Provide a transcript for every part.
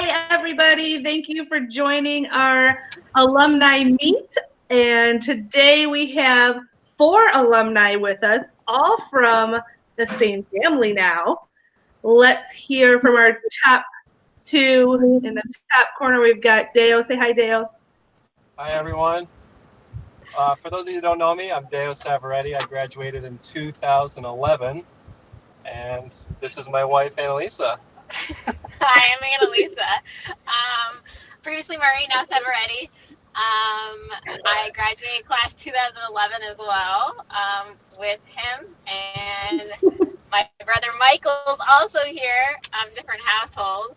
Hi, everybody. Thank you for joining our alumni meet. And today we have 4 alumni with us, all from the same family now. Let's hear from our top 2. In the top corner, we've got Deo. Say hi, Deo. Hi, everyone. For those of you who don't know me, I'm Deo Savoretti. I graduated in 2011, and this is my wife, Annalisa. Hi, I'm Annalisa. Previously Murray, now Savoretti. I graduated class 2011 as well with him, and my brother Michael's also here. Different household.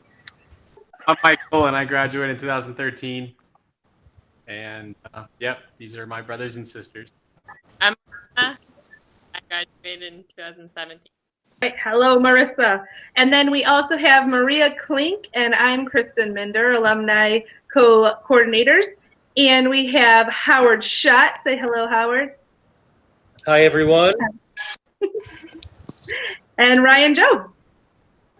I'm Michael, and I graduated in 2013. And these are my brothers and sisters. I'm Marissa. I graduated in 2017. Right. Hello, Marissa. And then we also have Maria Klink, and I'm Kristen Minder, alumni coordinators. And we have Howard Schott. Say hello, Howard. Hi, everyone. And Ryan Jobe.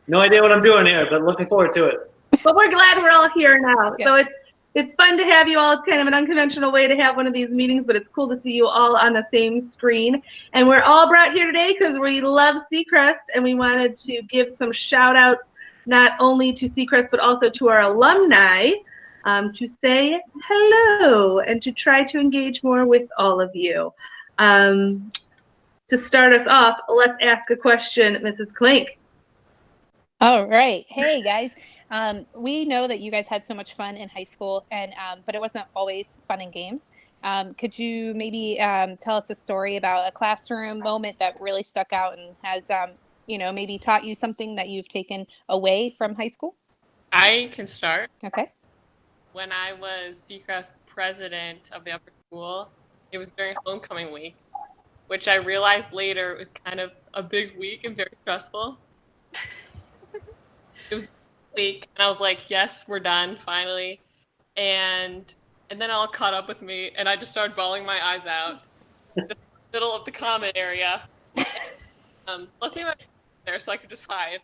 No idea what I'm doing here, but looking forward to it. But we're glad we're all here now. Yes. So it's fun to have you all. It's kind of an unconventional way to have one of these meetings, but it's cool to see you all on the same screen. And we're all brought here today because we love Seacrest, and we wanted to give some shout outs not only to Seacrest, but also to our alumni to say hello and to try to engage more with all of you. To start us off, let's ask a question, Mrs. Klink. All right. Hey, guys. We know that you guys had so much fun in high school, and but it wasn't always fun and games. Could you maybe tell us a story about a classroom moment that really stuck out and has, maybe taught you something that you've taken away from high school? I can start. Okay. When I was Seacrest president of the upper school, it was during homecoming week, which I realized later was kind of a big week and very stressful. It was a week, and I was like, yes, we're done, finally. And then it all caught up with me, and I just started bawling my eyes out in the middle of the common area. Luckily, my mom was there, so I could just hide.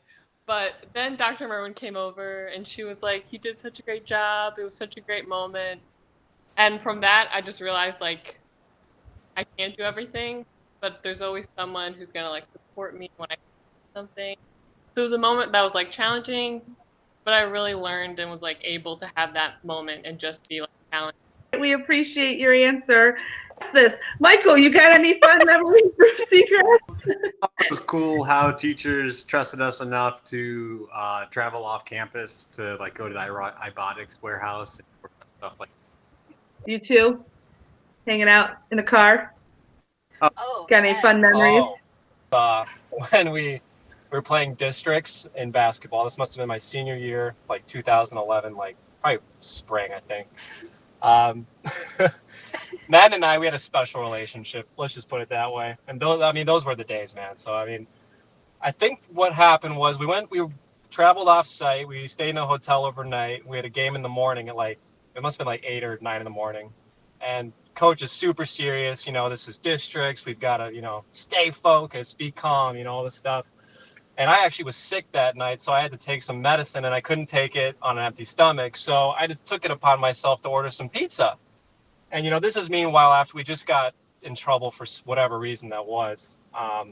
But then Dr. Merwin came over, and she was like, he did such a great job. It was such a great moment. And from that, I just realized, like, I can't do everything, but there's always someone who's going to, like, support me when I do something. So it was a moment that was, like, challenging, but I really learned and was, like, able to have that moment and just be, like, challenged. We appreciate your answer. Michael, you got any fun memories for Seacrest? It was cool how teachers trusted us enough to travel off campus to like go to the iBotics warehouse and stuff like that. You too? Hanging out in the car? Oh, Got any fun memories? When we were playing districts in basketball, this must have been my senior year, like 2011, like probably spring, I think. Matt and I, we had a special relationship. Let's just put it that way. And those were the days, man. So, I think what happened was we traveled off site. We stayed in a hotel overnight. We had a game in the morning at it must have been like 8 or 9 in the morning. And coach is super serious. This is districts. We've got to, stay focused, be calm, all this stuff. And I actually was sick that night, so I had to take some medicine, and I couldn't take it on an empty stomach. So I took it upon myself to order some pizza. And, this is meanwhile after we just got in trouble for whatever reason that was. All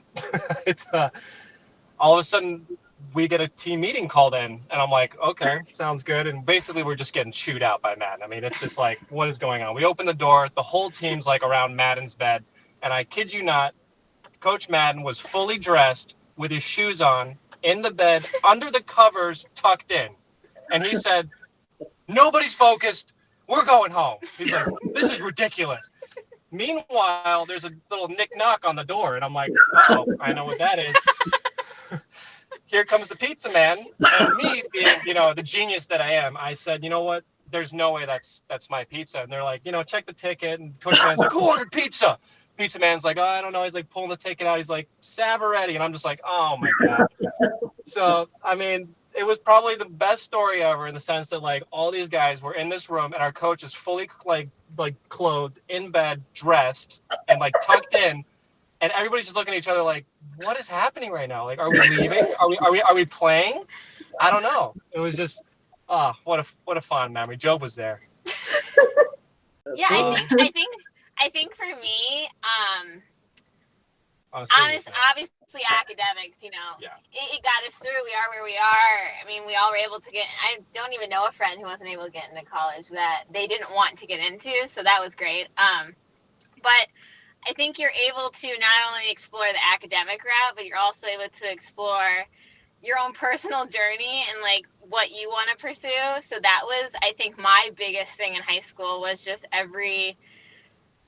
of a sudden, we get a team meeting called in, and I'm like, okay, sounds good. And basically, we're just getting chewed out by Madden. It's just like, what is going on? We open the door. The whole team's like around Madden's bed. And I kid you not, Coach Madden was fully dressed with his shoes on, in the bed, under the covers, tucked in. And he said, nobody's focused. We're going home. He's like, this is ridiculous. Meanwhile, there's a little knock on the door, and I'm like, uh-oh, I know what that is. Here comes the pizza man. And me being, the genius that I am, I said, you know what? There's no way that's my pizza. And they're like, check the ticket. And Coach Man's like, who ordered pizza? Pizza man's like, oh, I don't know. He's like pulling the ticket out. He's like, Savoretti. And I'm just like, oh my God. So, it was probably the best story ever in the sense that like all these guys were in this room and our coach is fully like clothed, in bed, dressed, and like tucked in. And everybody's just looking at each other like, what is happening right now? Like, are we leaving? Are we playing? I don't know. It was just Ah, what a fond memory. Job was there. Yeah, I think for me, obviously academics, Yeah. it got us through. We are where we are. I mean, we all were able to get. I don't even know a friend who wasn't able to get into college that they didn't want to get into, so that was great. But I think you're able to not only explore the academic route, but you're also able to explore your own personal journey and like what you want to pursue. So that was, I think, my biggest thing in high school was just every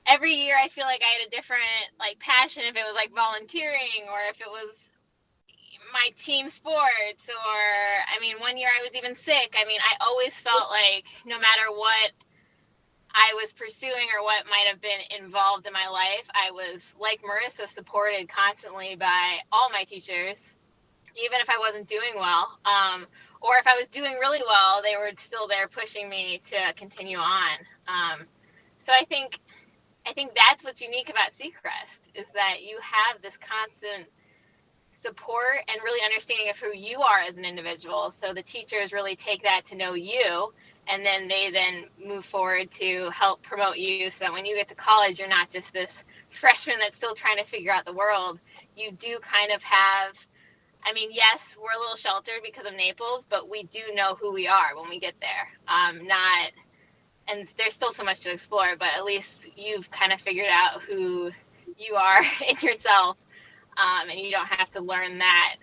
year I feel like I had a different like passion, if it was like volunteering or if it was my team sports, or I mean one year I was even sick. I mean, I always felt like no matter what I was pursuing or what might have been involved in my life, I was, like Marissa, supported constantly by all my teachers, even if I wasn't doing well. Or if I was doing really well, they were still there pushing me to continue on. So I think that's what's unique about Seacrest, is that you have this constant support and really understanding of who you are as an individual. So the teachers really take that to know you, and then they then move forward to help promote you so that when you get to college, you're not just this freshman that's still trying to figure out the world. You do kind of have, I mean, yes, we're a little sheltered because of Naples, but we do know who we are when we get there. And there's still so much to explore, but at least you've kind of figured out who you are in yourself, and you don't have to learn that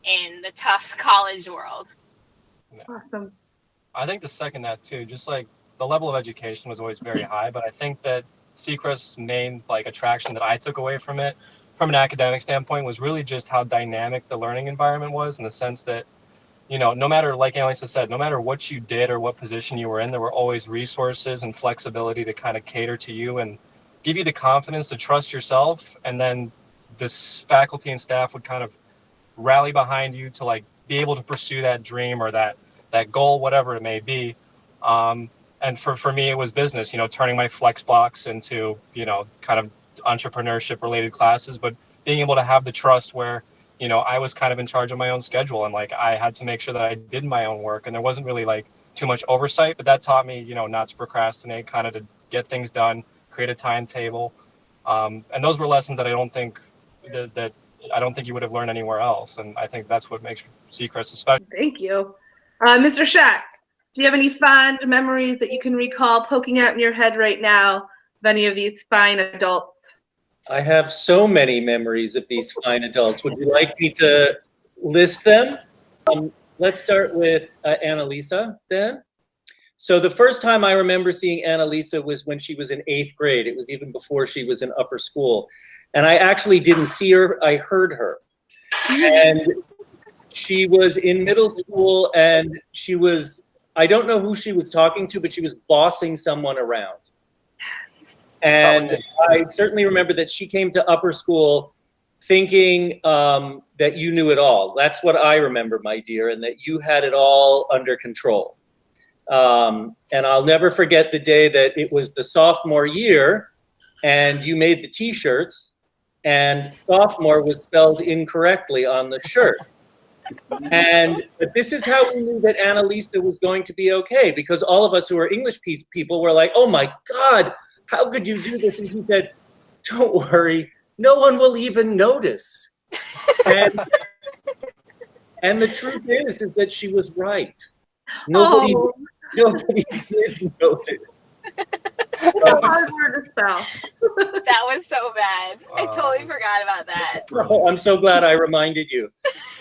in the tough college world. Awesome. I think the second that too, just like the level of education was always very high, but I think that Seacrest's main like attraction that I took away from it, from an academic standpoint, was really just how dynamic the learning environment was, in the sense that, no matter, like Annalisa said, no matter what you did or what position you were in, there were always resources and flexibility to kind of cater to you and give you the confidence to trust yourself. And then this faculty and staff would kind of rally behind you to like be able to pursue that dream or that goal, whatever it may be. And for me, it was business, turning my flex blocks into, kind of entrepreneurship related classes, but being able to have the trust where, I was kind of in charge of my own schedule, and like I had to make sure that I did my own work, and there wasn't really like too much oversight, but that taught me, not to procrastinate, kind of to get things done, create a timetable. And those were lessons that I don't think you would have learned anywhere else. And I think that's what makes Seacrest special. Thank you. Mr. Shack, do you have any fond memories that you can recall poking out in your head right now of any of these fine adults? I have so many memories of these fine adults. Would you like me to list them? Let's start with Annalisa then. So the first time I remember seeing Annalisa was when she was in 8th grade. It was even before she was in upper school. And I actually didn't see her, I heard her. And she was in middle school, and she was, I don't know who she was talking to, but she was bossing someone around. And I certainly remember that she came to upper school thinking that you knew it all. That's what I remember, my dear, and that you had it all under control. And I'll never forget the day that it was the sophomore year and you made the t-shirts, and sophomore was spelled incorrectly on the shirt. But this is how we knew that Annalisa was going to be okay, because all of us who are English people were like, oh my God, how could you do this? And he said, don't worry, no one will even notice. And the truth is that she was right. Nobody did notice. Hard word to spell. That was so bad. I totally forgot about that. Oh, I'm so glad I reminded you.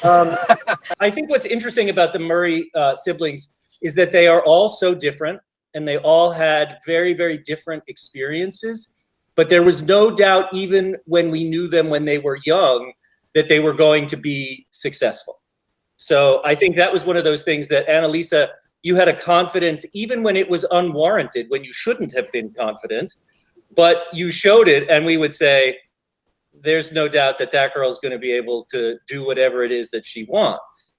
I think what's interesting about the Murray siblings is that they are all so different, and they all had very, very different experiences. But there was no doubt, even when we knew them when they were young, that they were going to be successful. So I think that was one of those things that, Annalisa, you had a confidence even when it was unwarranted, when you shouldn't have been confident, but you showed it, and we would say, there's no doubt that that girl's going to be able to do whatever it is that she wants.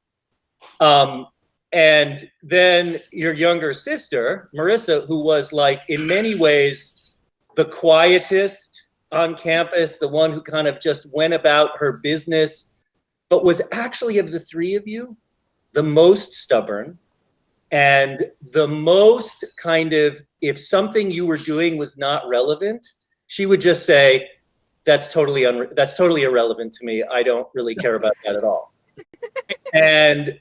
And then your younger sister, Marissa, who was like in many ways the quietest on campus, the one who kind of just went about her business, but was actually, of the three of you, the most stubborn, And the most kind of, if something you were doing was not relevant, she would just say, that's totally irrelevant to me. I don't really care about that at all. And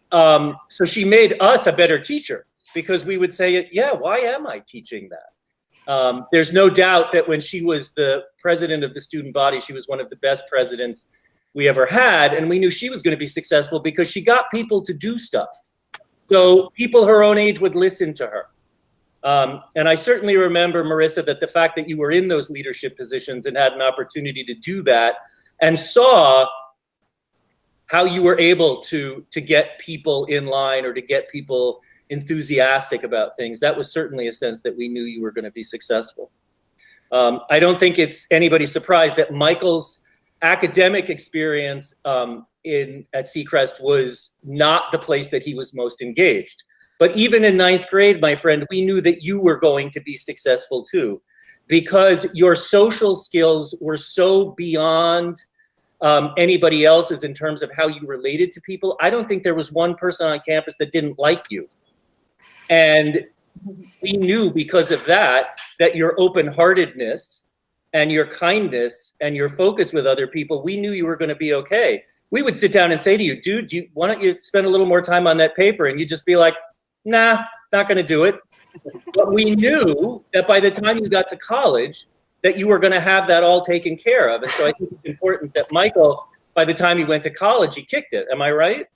so she made us a better teacher, because we would say, yeah, why am I teaching that? There's no doubt that when she was the president of the student body, she was one of the best presidents we ever had. And we knew she was going to be successful because she got people to do stuff. So people her own age would listen to her. And I certainly remember, Marissa, that the fact that you were in those leadership positions and had an opportunity to do that and saw how you were able to get people in line or to get people enthusiastic about things. That was certainly a sense that we knew you were going to be successful. I don't think it's anybody's surprise that Michael's academic experience at Seacrest was not the place that he was most engaged. But even in 9th grade, my friend, we knew that you were going to be successful too, because your social skills were so beyond anybody else's in terms of how you related to people. I don't think there was one person on campus that didn't like you. And we knew because of that your open-heartedness and your kindness and your focus with other people, we knew you were going to be okay. We would sit down and say to you, dude, why don't you spend a little more time on that paper? And you'd just be like, nah, not going to do it. But we knew that by the time you got to college, that you were going to have that all taken care of. And so I think it's important that Michael, by the time he went to college, he kicked it. Am I right?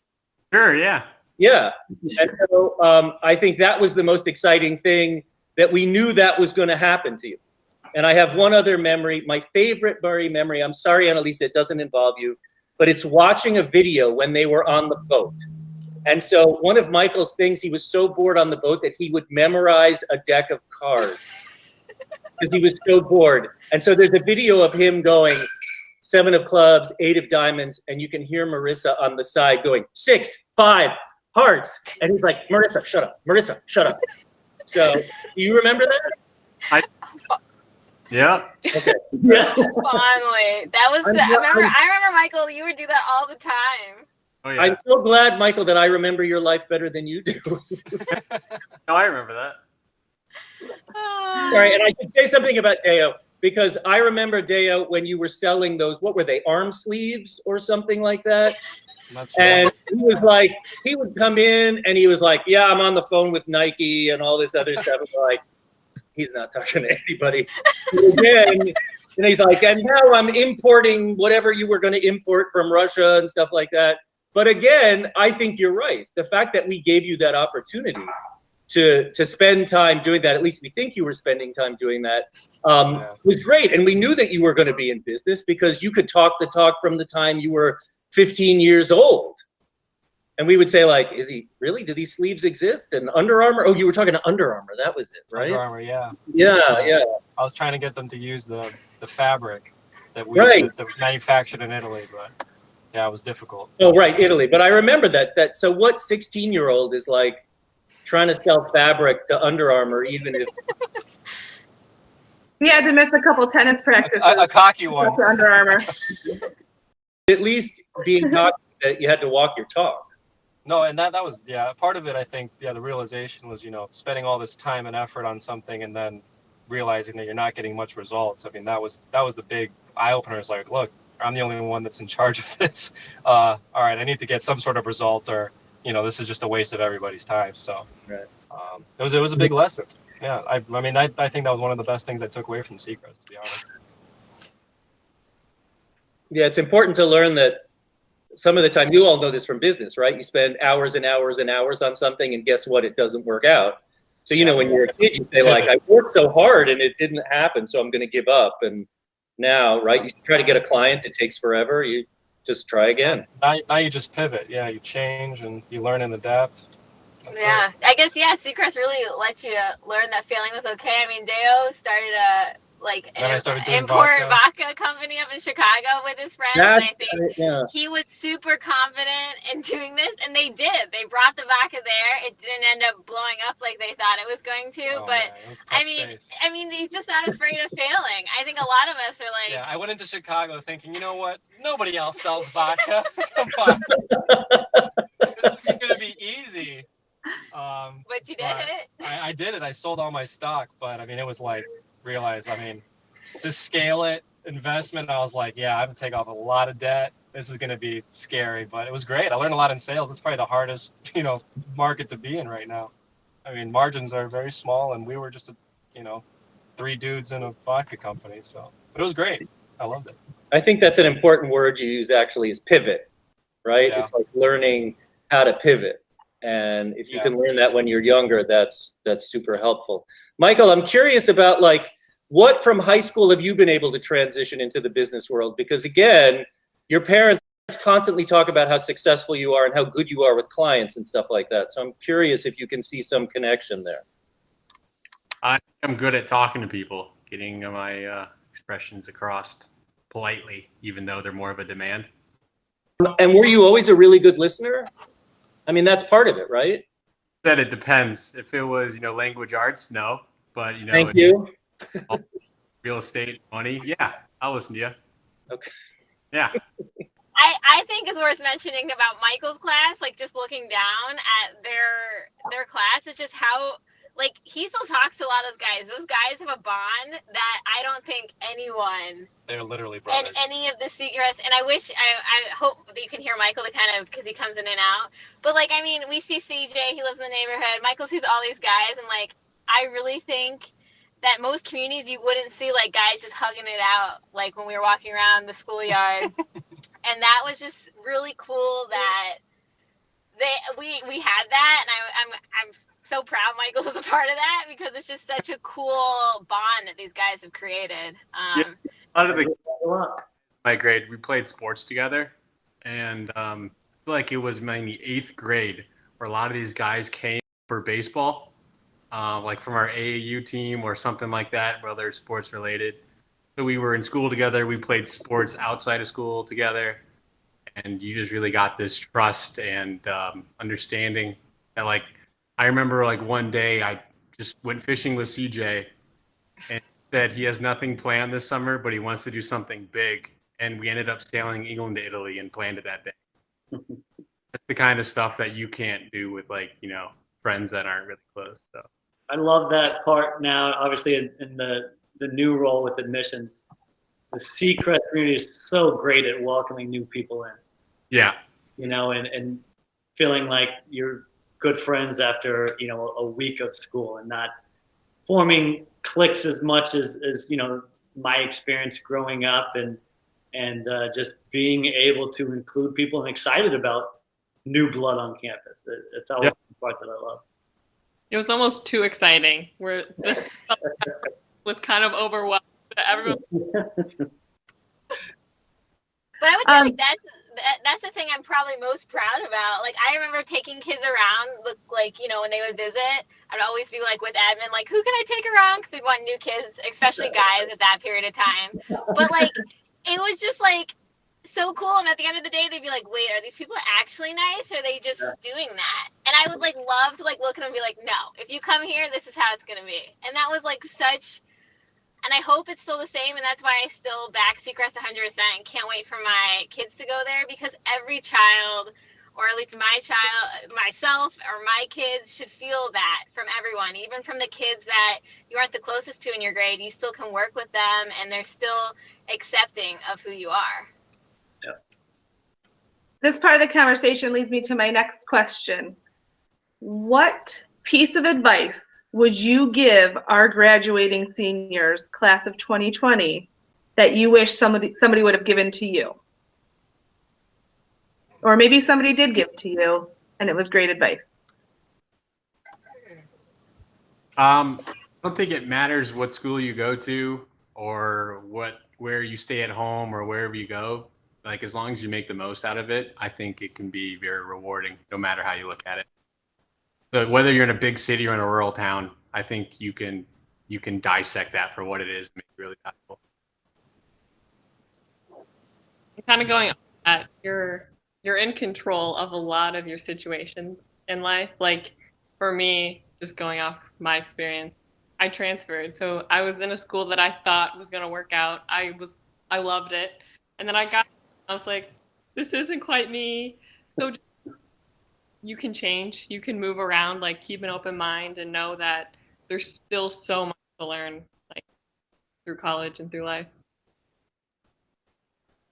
Sure, yeah. Yeah. And so I think that was the most exciting thing, that we knew that was going to happen to you. And I have one other memory, my favorite memory. I'm sorry, Annalisa, it doesn't involve you, but it's watching a video when they were on the boat. And so one of Michael's things, he was so bored on the boat that he would memorize a deck of cards because he was so bored. And so there's a video of him going 7 of clubs, 8 of diamonds, and you can hear Marissa on the side going 6, 5, hearts. And he's like, Marissa, shut up. Marissa, shut up. So do you remember that? Yeah. Okay. Yeah. Finally, that was. I remember, Michael. You would do that all the time. Oh yeah. I'm so glad, Michael, that I remember your life better than you do. No, I remember that. Sorry, and I should say something about Deo, because I remember Deo when you were selling those. What were they? Arm sleeves or something like that. And he was like, he would come in and he was like, yeah, I'm on the phone with Nike and all this other stuff. And we're like, he's not talking to anybody. And he's like, and now I'm importing whatever you were going to import from Russia and stuff like that. But again, I think you're right. The fact that we gave you that opportunity to spend time doing that, at least we think you were spending time doing that, was great. And we knew that you were going to be in business because you could talk the talk from the time you were 15 years old. And we would say, like, is he really? Do these sleeves exist? And Under Armour? Oh, you were talking to Under Armour. That was it, right? Under Armour, yeah. Yeah, yeah. I was trying to get them to use the fabric that we that manufactured in Italy, but yeah, it was difficult. Oh, right, Italy. But I remember that. So what 16-year-old is like trying to sell fabric to Under Armour, even if he had to miss a couple tennis practices. A cocky one. For Under Armour. At least being cocky that you had to walk your talk. No, and that was, yeah, part of it, I think, yeah, the realization was, you know, spending all this time and effort on something and then realizing that you're not getting much results. I mean, that was the big eye-opener. It's like, look, I'm the only one that's in charge of this. All right, I need to get some sort of result, or, you know, this is just a waste of everybody's time. So right. It was a big lesson. Yeah, I mean, I think that was one of the best things I took away from Seacrest, to be honest. Yeah, it's important to learn that some of the time, you all know this from business, right? You spend hours and hours and hours on something, and guess what? It doesn't work out. So, you know, when you're a kid, you say, like, I worked so hard and it didn't happen, so I'm going to give up. And now, right, you try to get a client, it takes forever. You just try again. Now you just pivot. Yeah, you change and you learn and adapt. That's yeah, I guess, yeah, Seacrest really let you learn that failing was okay. I mean, Deo started an import vodka company up in Chicago with his friends. And I think he was super confident in doing this, and they did. They brought the vodka there. It didn't end up blowing up like they thought it was going to, but I mean, he's just not afraid of failing. I think a lot of us are like, yeah, I went into Chicago thinking, you know what? Nobody else sells vodka. Come on. This is going to be easy. But did it. I sold all my stock, but I mean, it was like, realized, I mean, to scale it, investment, I was like, yeah, I have to take off a lot of debt. This is going to be scary, but it was great. I learned a lot in sales. It's probably the hardest, market to be in right now. I mean, margins are very small, and we were just, three dudes in a vodka company. So, but it was great. I loved it. I think that's an important word you use actually is pivot, right? Yeah. It's like learning how to pivot. And if you can learn that when you're younger, that's super helpful. Michael, I'm curious about like, what from high school have you been able to transition into the business world? Because again, your parents constantly talk about how successful you are and how good you are with clients and stuff like that. So I'm curious if you can see some connection there. I'm good at talking to people, getting my expressions across politely, even though they're more of a demand. And were you always a really good listener? I mean, that's part of it, right? That it depends. If it was, language arts, no. But, Thank you. Real estate, money, yeah, I'll listen to you. Okay. Yeah. I think it's worth mentioning about Michael's class, like just looking down at their class, is just how, like, he still talks to a lot of those guys. Those guys have a bond that I don't think anyone. They're literally brothers. And any of the Seacrest, and I hope that you can hear Michael to kind of, because he comes in and out. But like, I mean, we see CJ, he lives in the neighborhood. Michael sees all these guys, and like, I really think that most communities you wouldn't see like guys just hugging it out like when we were walking around the schoolyard. And that was just really cool that we had that, and I'm so proud Michael was a part of that, because it's just such a cool bond that these guys have created. A lot of my grade, we played sports together, and I feel like it was in the 8th grade where a lot of these guys came for baseball, like from our AAU team or something like that, whether sports related. So we were in school together. We played sports outside of school together, and you just really got this trust and understanding. And like, I remember like one day I just went fishing with CJ, and said he has nothing planned this summer, but he wants to do something big. And we ended up sailing England to Italy and planned it that day. That's the kind of stuff that you can't do with like, friends that aren't really close. So I love that part now, obviously in the new role with admissions. The Seacrest community is so great at welcoming new people in. Yeah. And feeling like you're good friends after, a week of school, and not forming cliques as much as my experience growing up, and just being able to include people and excited about new blood on campus. It's always the part that I love. It was almost too exciting, where the was kind of overwhelmed. Everyone. But I would say like that's the thing I'm probably most proud about. Like, I remember taking kids around, when they would visit, I'd always be like with admin, like, who can I take around? Because we'd want new kids, especially guys at that period of time. But like, it was just like so cool. And at the end of the day, they'd be like, wait, are these people actually nice? Or are they just doing that? And I would like love to like look at them and be like, no, if you come here, this is how it's gonna be. And that was like such. And I hope it's still the same, and that's why I still back Seacrest 100% and can't wait for my kids to go there, because every child, or at least my child, myself, or my kids should feel that from everyone, even from the kids that you aren't the closest to in your grade. You still can work with them, and they're still accepting of who you are. Yeah. This part of the conversation leads me to my next question. What piece of advice would you give our graduating seniors, class of 2020, that you wish somebody would have given to you? Or maybe somebody did give to you and it was great advice. I don't think it matters what school you go to or where you stay at home or wherever you go. Like, as long as you make the most out of it, I think it can be very rewarding, no matter how you look at it. So whether you're in a big city or in a rural town, I think you can dissect that for what it is and make it really valuable. Kind of going on that, you're in control of a lot of your situations in life. Like, for me, just going off my experience, I transferred. So I was in a school that I thought was going to work out. I loved it. And then I was like, this isn't quite me. So you can change, you can move around, like keep an open mind and know that there's still so much to learn, like through college and through life.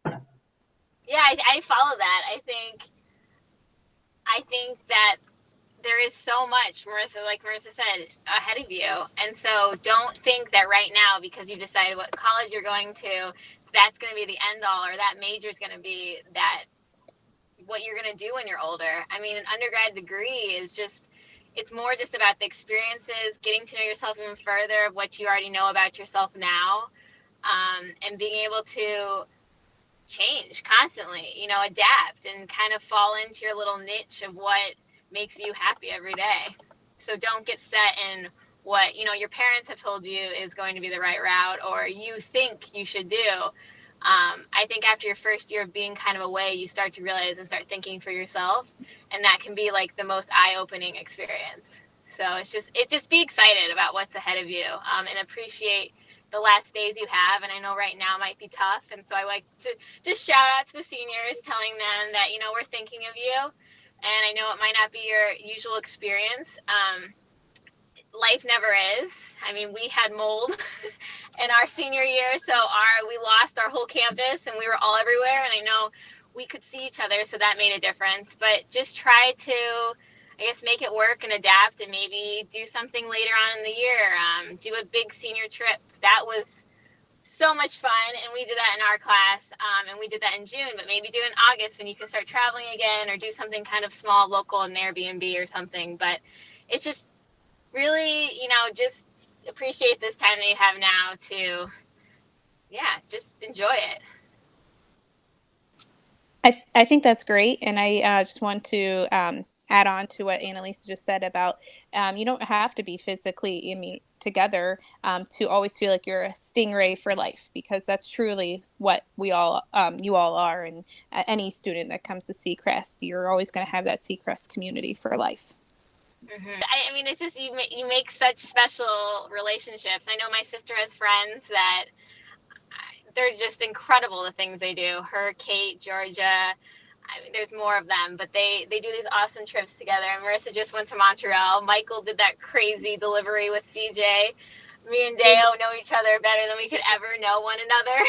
Yeah, I follow that. I think that there is so much, Marissa, like Marissa said, ahead of you. And so don't think that right now, because you've decided what college you're going to, that's going to be the end all, or that major is going to be that what you're going to do when you're older. I mean, an undergrad degree is just, it's more just about the experiences, getting to know yourself even further of what you already know about yourself now, and being able to change constantly, you know, adapt and kind of fall into your little niche of what makes you happy every day. So don't get set in what, you know, your parents have told you is going to be the right route or you think you should do. I think after your first year of being kind of away, you start to realize and start thinking for yourself, and that can be like the most eye-opening experience. So it's just be excited about what's ahead of you, and appreciate the last days you have. And I know right now might be tough, and so I like to just shout out to the seniors, telling them that, you know, we're thinking of you, and I know it might not be your usual experience. Life never is. I mean, we had mold in our senior year, so we lost our whole campus and we were all everywhere, and I know we could see each other, so that made a difference. But just try to, I guess, make it work and adapt, and maybe do something later on in the year. Do a big senior trip. That was so much fun, and we did that in our class, and we did that in June, but maybe do in August when you can start traveling again, or do something kind of small, local, in Airbnb or something. But it's just really, you know, just appreciate this time that you have now to, yeah, just enjoy it. I think that's great. And I just want to add on to what Annalisa just said about you don't have to be physically together to always feel like you're a stingray for life, because that's truly what we all, you all are. And any student that comes to Seacrest, you're always going to have that Seacrest community for life. Mm-hmm. I mean, it's just you make such special relationships. I know my sister has friends that they're just incredible, the things they do. Her, Kate, Georgia, there's more of them, but they do these awesome trips together. And Marissa just went to Montreal. Michael did that crazy delivery with CJ. Me and Deo know each other better than we could ever know one another,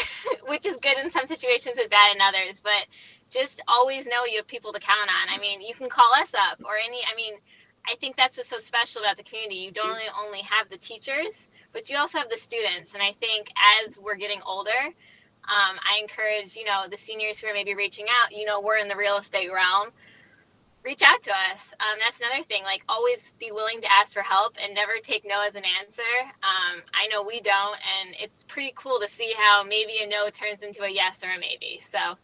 which is good in some situations and bad in others. But just always know you have people to count on. I mean, you can call us up or I think that's what's so special about the community. You don't only have the teachers, but you also have the students. And I think as we're getting older, I encourage, you know, the seniors who are maybe reaching out, you know, we're in the real estate realm, reach out to us. That's another thing, like always be willing to ask for help and never take no as an answer. I know we don't, and it's pretty cool to see how maybe a no turns into a yes or a maybe. So.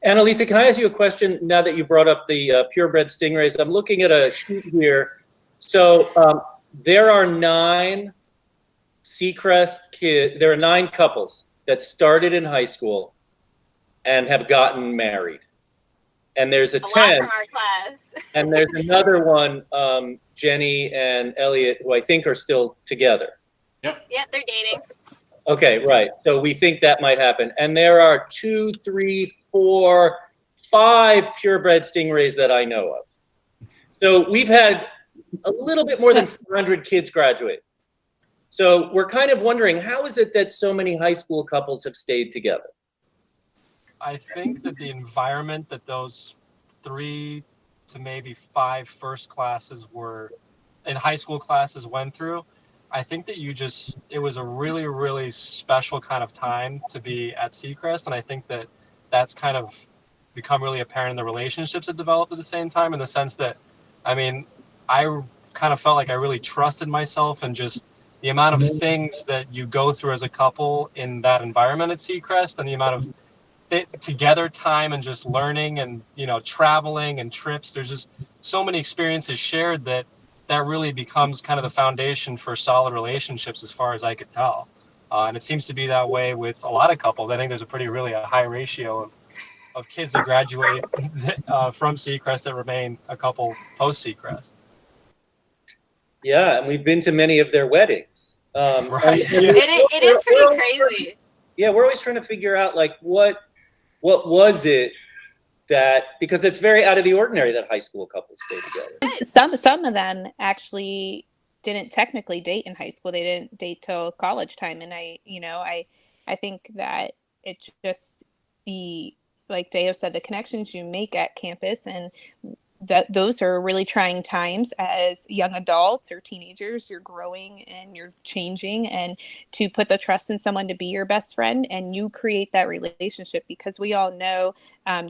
Annalisa, can I ask you a question now that you brought up the purebred stingrays? I'm looking at a sheet here. So there are 9 Seacrest kids. There are 9 couples that started in high school and have gotten married. And there's a 10. Lot from our class. And there's another one, Jenny and Elliot, who I think are still together. Yep, they're dating. Okay, right. So we think that might happen. And there are 2, 3, 4, 5 purebred stingrays that I know of. So we've had a little bit more than 400 kids graduate. So we're kind of wondering, how is it that so many high school couples have stayed together? I think that the environment that those 3 to maybe 5 first classes were in high school classes went through, I think that it was a really, really special kind of time to be at Seacrest. And I think that that's kind of become really apparent in the relationships that developed at the same time, in the sense that, I mean, I kind of felt like I really trusted myself, and just the amount of things that you go through as a couple in that environment at Seacrest, and the amount of together time and just learning and, you know, traveling and trips. There's just so many experiences shared that really becomes kind of the foundation for solid relationships, as far as I could tell. And it seems to be that way with a lot of couples. I think there's a high ratio of kids that graduate from Seacrest that remain a couple post Seacrest. Yeah, and we've been to many of their weddings. Right. It is pretty crazy. Yeah, we're always trying to figure out, like, what was it that, because it's very out of the ordinary that high school couples stay together. Some of them actually didn't technically date in high school. They didn't date till college time. And I think that it just like Deo said, the connections you make at campus, and that those are really trying times as young adults or teenagers. You're growing and you're changing, and to put the trust in someone to be your best friend, and you create that relationship, because we all know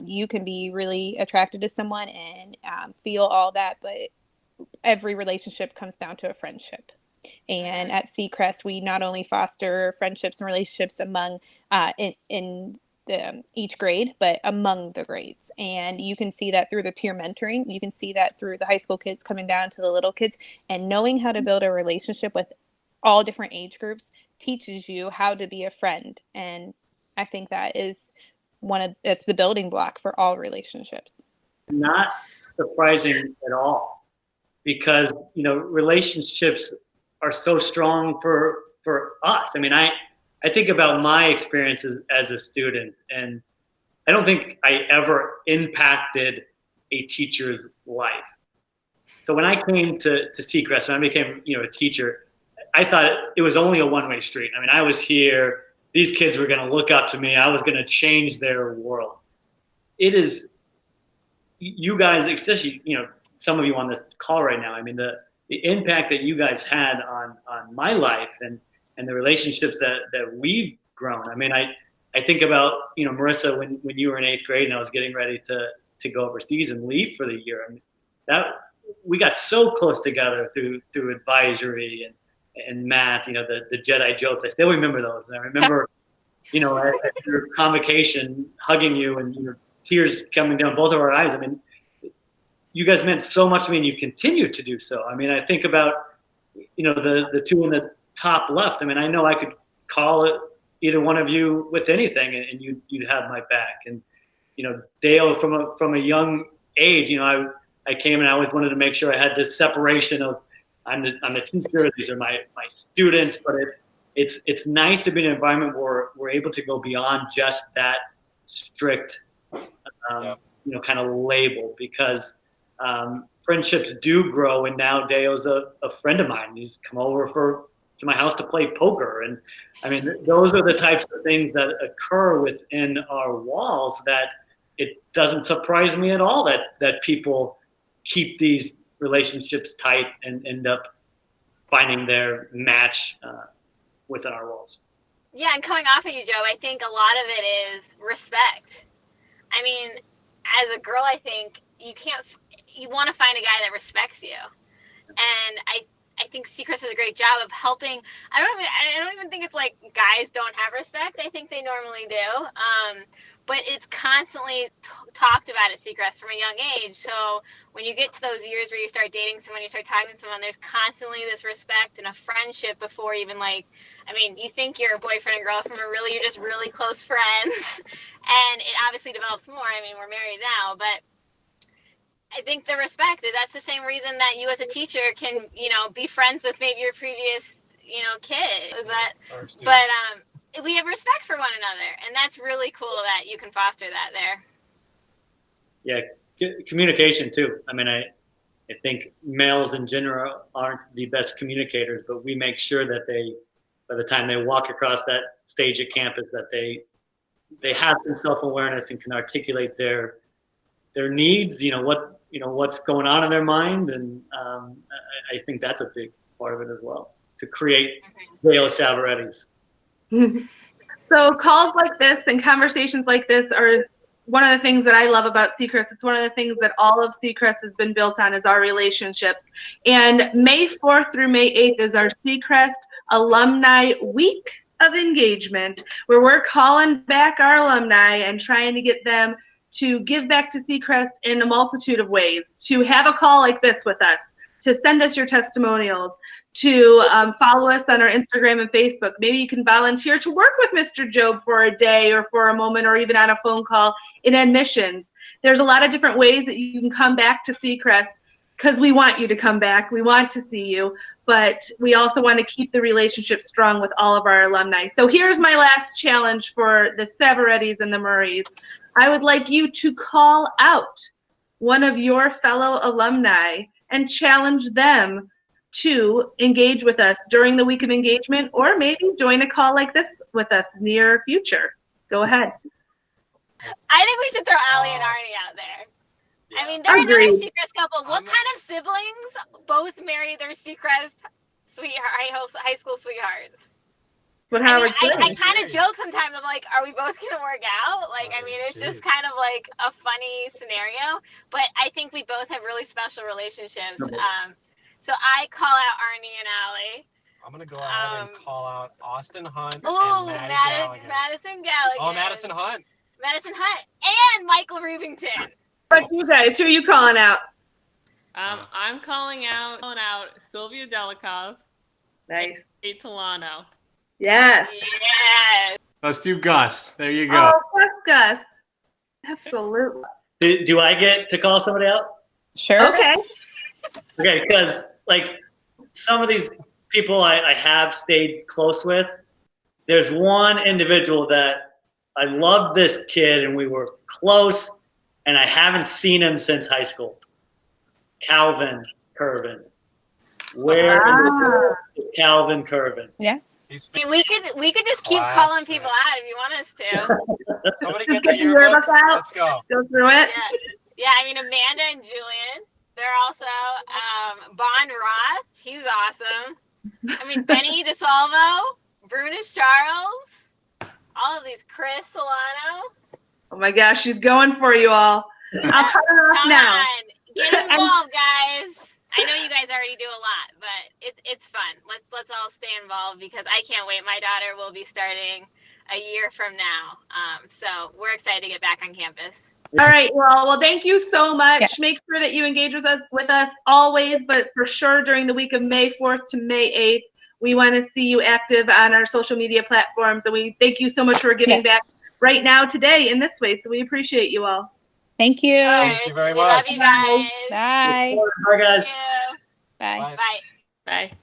you can be really attracted to someone and feel all that, but every relationship comes down to a friendship. And at Seacrest, we not only foster friendships and relationships among in each grade, but among the grades. And you can see that through the peer mentoring. You can see that through the high school kids coming down to the little kids, and knowing how to build a relationship with all different age groups teaches you how to be a friend. And I think that is it's the building block for all relationships. Not surprising at all, because relationships are so strong for us. I mean, I think about my experiences as a student, and I don't think I ever impacted a teacher's life. So when I came to Seacrest, when I became a teacher, I thought it was only a one-way street. I mean, I was here, these kids were going to look up to me, I was going to change their world. It is, you guys, especially some of you on this call right now, I mean, the impact that you guys had on my life and the relationships that we've grown. I mean, I think about, Marissa, when you were in 8th grade and I was getting ready to go overseas and leave for the year. I mean, that we got so close together through advisory and math, the Jedi jokes. I still remember those. And I remember, at your convocation, hugging you and tears coming down both of our eyes. I mean, you guys meant so much to me, and you continue to do so. I mean, I think about, the two in the top left. I mean, I know I could call it either one of you with anything, and you'd have my back. And Dale, from a young age, I came and I always wanted to make sure I had this separation of I'm the teacher, these are my students, but it's nice to be in an environment where we're able to go beyond just that strict kind of label, because friendships do grow. And now Deo's a friend of mine. He's come over to my house to play poker. And I mean, those are the types of things that occur within our walls that it doesn't surprise me at all that people keep these relationships tight and end up finding their match within our walls. Yeah, and coming off of you, Joe, I think a lot of it is respect. I mean, as a girl, I think you want to find a guy that respects you. And I think Seacrest does a great job of helping. I don't even think it's like guys don't have respect. I think they normally do. But it's constantly talked about at Seacrest from a young age. So when you get to those years where you start dating someone, you start talking to someone, there's constantly this respect and a friendship before even you think you're a boyfriend and girlfriend, but really you're just really close friends. And it obviously develops more. I mean, we're married now, but I think the respect, that's the same reason that you as a teacher can, be friends with maybe your previous, kid. But we have respect for one another, and that's really cool that you can foster that there. Yeah, communication too. I mean, I think males in general aren't the best communicators, but we make sure that by the time they walk across that stage at campus, that they have some self-awareness and can articulate their needs, what's going on in their mind. And I think that's a big part of it as well, to create real Savorettis. So calls like this and conversations like this are one of the things that I love about Seacrest. It's one of the things that all of Seacrest has been built on, is our relationships. And May 4th through May 8th is our Seacrest Alumni Week of Engagement, where we're calling back our alumni and trying to get them to give back to Seacrest in a multitude of ways, to have a call like this with us, to send us your testimonials, to follow us on our Instagram and Facebook. Maybe you can volunteer to work with Mr. Job for a day or for a moment, or even on a phone call in admissions. There's a lot of different ways that you can come back to Seacrest, because we want you to come back. We want to see you, but we also want to keep the relationship strong with all of our alumni. So here's my last challenge for the Savorettis and the Murrays. I would like you to call out one of your fellow alumni and challenge them to engage with us during the week of engagement, or maybe join a call like this with us near future. Go ahead. I think we should throw Allie and Arnie out there. Yeah. I mean, they're another Agreed. Seacrest couple. What kind of siblings both marry their Seacrest high school sweethearts? But I how mean, are I kind of joke sometimes. I'm like, are we both gonna work out? Like, I mean, it's just kind of like a funny scenario. But I think we both have really special relationships. So I call out Arnie and Allie. I'm gonna go ahead and call out Austin Hunt Oh, and Madison Galligan. Oh, Madison Hunt. Madison Hunt and Michael Rubington. But you guys, who are you calling out? I'm calling out Sylvia Delikov. Nice. Kate Tolano. Yes. Yes. Let's do Gus. There you go. Oh, Gus. Absolutely. Do I get to call somebody out? Sure. Okay. Okay, because like some of these people I have stayed close with, there's one individual that I loved this kid and we were close, and I haven't seen him since high school. Calvin Curvin. Where is Calvin Curvin? Yeah. I mean, we could just keep calling people out if you want us to. Somebody Just get the yearbook out. Let's go. Go through it. Yeah, I mean, Amanda and Julian. They're also Bon Roth. He's awesome. I mean, Benny DeSalvo, Brunish Charles, all of these. Chris Solano. Oh my gosh, she's going for you all. I'll cut her off Come now. on, get involved, guys. I know you guys already do a lot, but it's fun. Let's all stay involved because I can't wait. My daughter will be starting a year from now, so we're excited to get back on campus. All right, well, thank you so much. Yeah. Make sure that you engage with us always, but for sure during the week of May 4th to May 8th. We want to see you active on our social media platforms, and we thank you so much for giving back right now, today, in this way. So we appreciate you all. Thank you. Thank you very much. Love you guys. Bye. Bye, guys. Thank you. Bye. Bye. Bye.